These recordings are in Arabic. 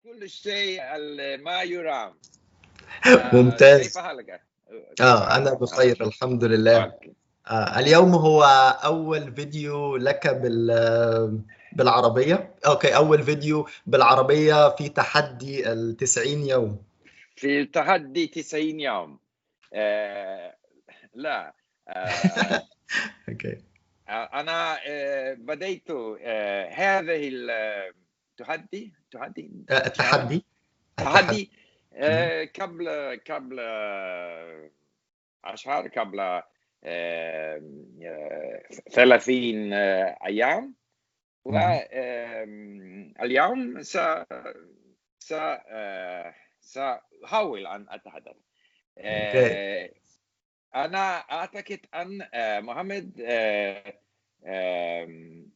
كل شيء ما يرام. ممتاز. كيف حالك؟ أنا بخير الحمد لله. اليوم هو أول فيديو لك بالعربية. أوكي، أول فيديو بالعربية في تحدي 90 يوم. في تحدي 90 يوم. لا. أوكي. أنا بديت هذه التحدي التحدي قبل أشهر، قبل 30 أيام. واليوم سأحاول أن أتحدث. أنا أعتقد أن محمد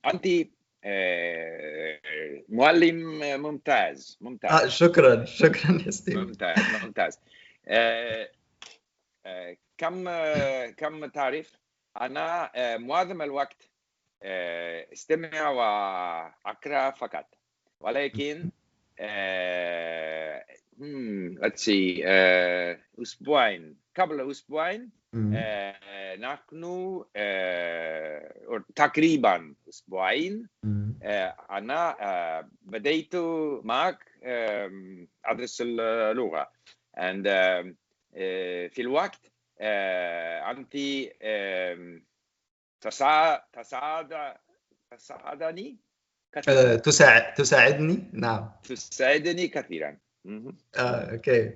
أنت معلم ممتاز. شكرا يا ستيف. ممتاز. كم تعرف؟ أنا معظم الوقت استمع وأقرأ فقط، ولكن قبل أسبوعين نحن تقريبا أسبوعين أنا بديت معك أدرس اللغة. في الوقت أنت تساعدني كثيرا. تساعدني. نعم، تساعدني كثيرا. أوكي.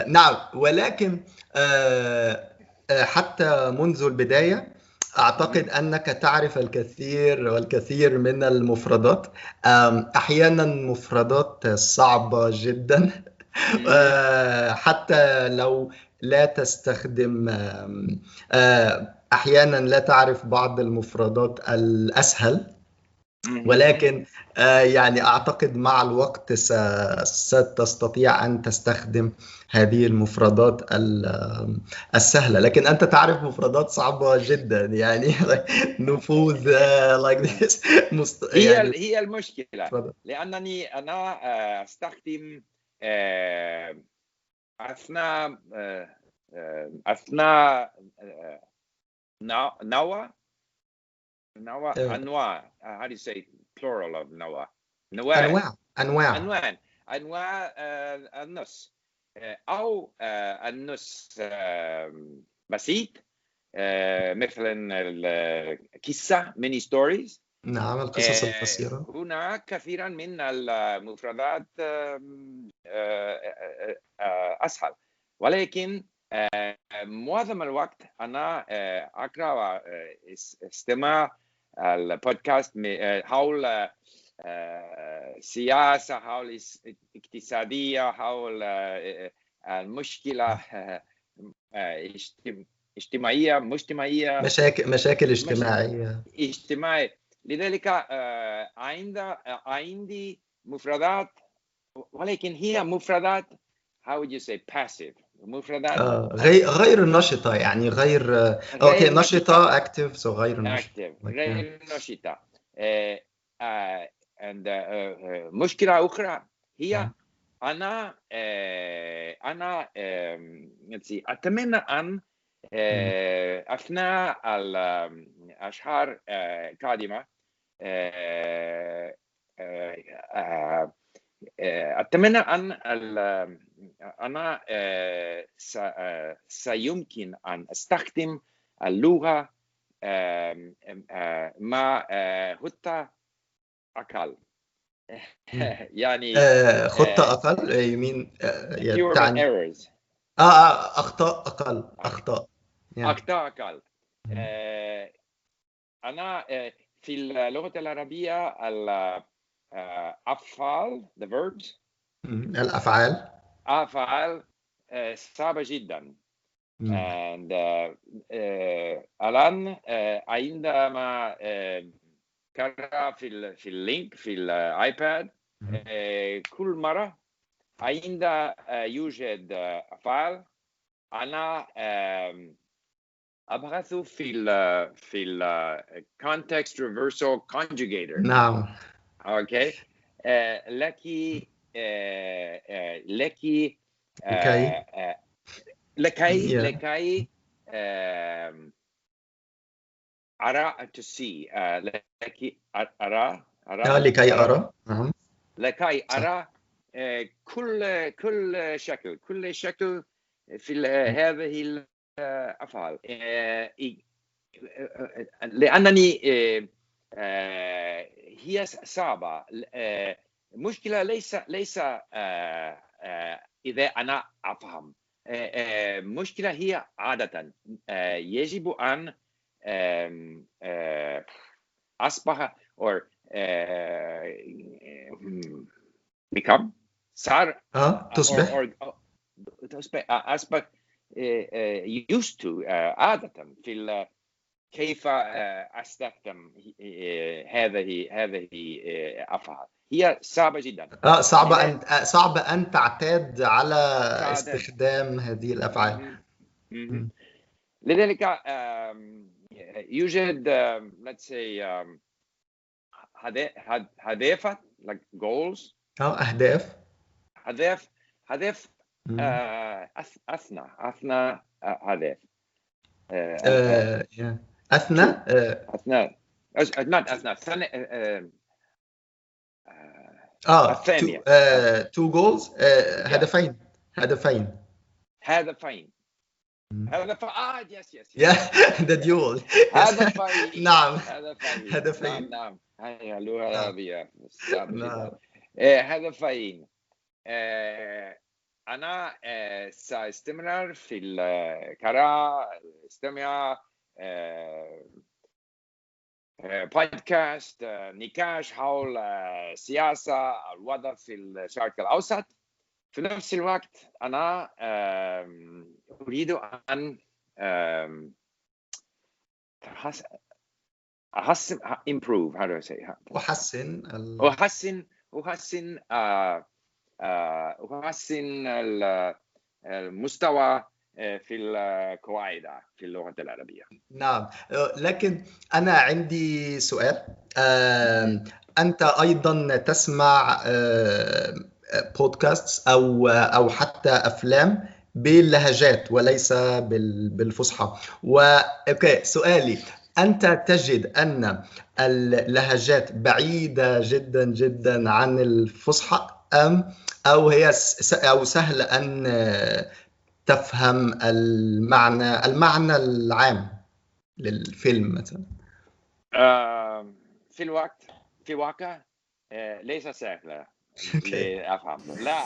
نعم، ولكن حتى منذ البداية أعتقد أنك تعرف الكثير من المفردات. أحيانا مفردات صعبة جدا. حتى لو لا تستخدم، أحيانا لا تعرف بعض المفردات الأسهل، ولكن يعني أعتقد مع الوقت ستستطيع أن تستخدم هذه المفردات السهلة. لكن أنت تعرف مفردات صعبة جدا، يعني نفوذ like this. هي المشكلة، لأنني أنا أستخدم أثناء أنواع. how do you say plural of أنواع النص، أو النص بسيط، مثلا القصة mini stories. نعم، القصص القصيرة. هناك كثيرا من المفردات أسهل، ولكن معظم الوقت أنا أقرأ واستمع البودكاست حول سياسة، حول اقتصادية، حول المشكلة اجتماعية، مشاكل اجتماعية. لذلك عندي مفردات، ولكن هي مفردات how would you say passive، مفردات غير نشطة، يعني غير اوكي نشطة active، غير نشطة. مشكلة أخرى هي أنا أتمنى أن أثناء الأشهر القادمة أتمنى أن أنا سيمكن أن أستخدم اللغة مع خطة أقل. يعني خطة أقل يمين يعني أخطاء أقل. أنا في اللغة العربية الأفعال the verbs الأفعال صعبة جدا. and الآن عندما قرأ في اللينك في الآيباد كل مرة عند يوجد أفعال أنا أبحث في ال context reversal conjugator. نعم. Okay. لك لكي أرى to see لكي أرى لكي أرى. لكي أرى كل شكل في هذه الأفعال لأنني هي صعبة. مشكلة ليس إذا أنا أفهم. مشكلة هي عادة يجب أن أصبح or become صار تصبح أصبح used to عادة في كيف أستخدم هذه أفعال. هي صعبة جدا. صعب أن تعتاد على استخدام هذه الأفعال. لذلك يوجد let's say هدف like goals. أهداف أثنى هدف أثنى not أثنى الثانية two goals هدفين the dual هدفين نعم هي اللغة العربية هدفين. أنا سأستمر في القراءة استمع بودكاست نقاش حول سياسة الوضع في الشرق الأوسط. في نفس الوقت أنا أريد أن improve how do I say أحسن المستوى في القواعد في اللغة العربية. نعم، لكن أنا عندي سؤال. أنت أيضا تسمع بودكاست أو حتى أفلام باللهجات وليس بالفصحى. أوكي، سؤالي، أنت تجد أن اللهجات بعيدة جدا جدا عن الفصحى أو سهل أن تفهم المعنى العام للفيلم مثلا؟ في الواقع ليس سهل لأفهم. لا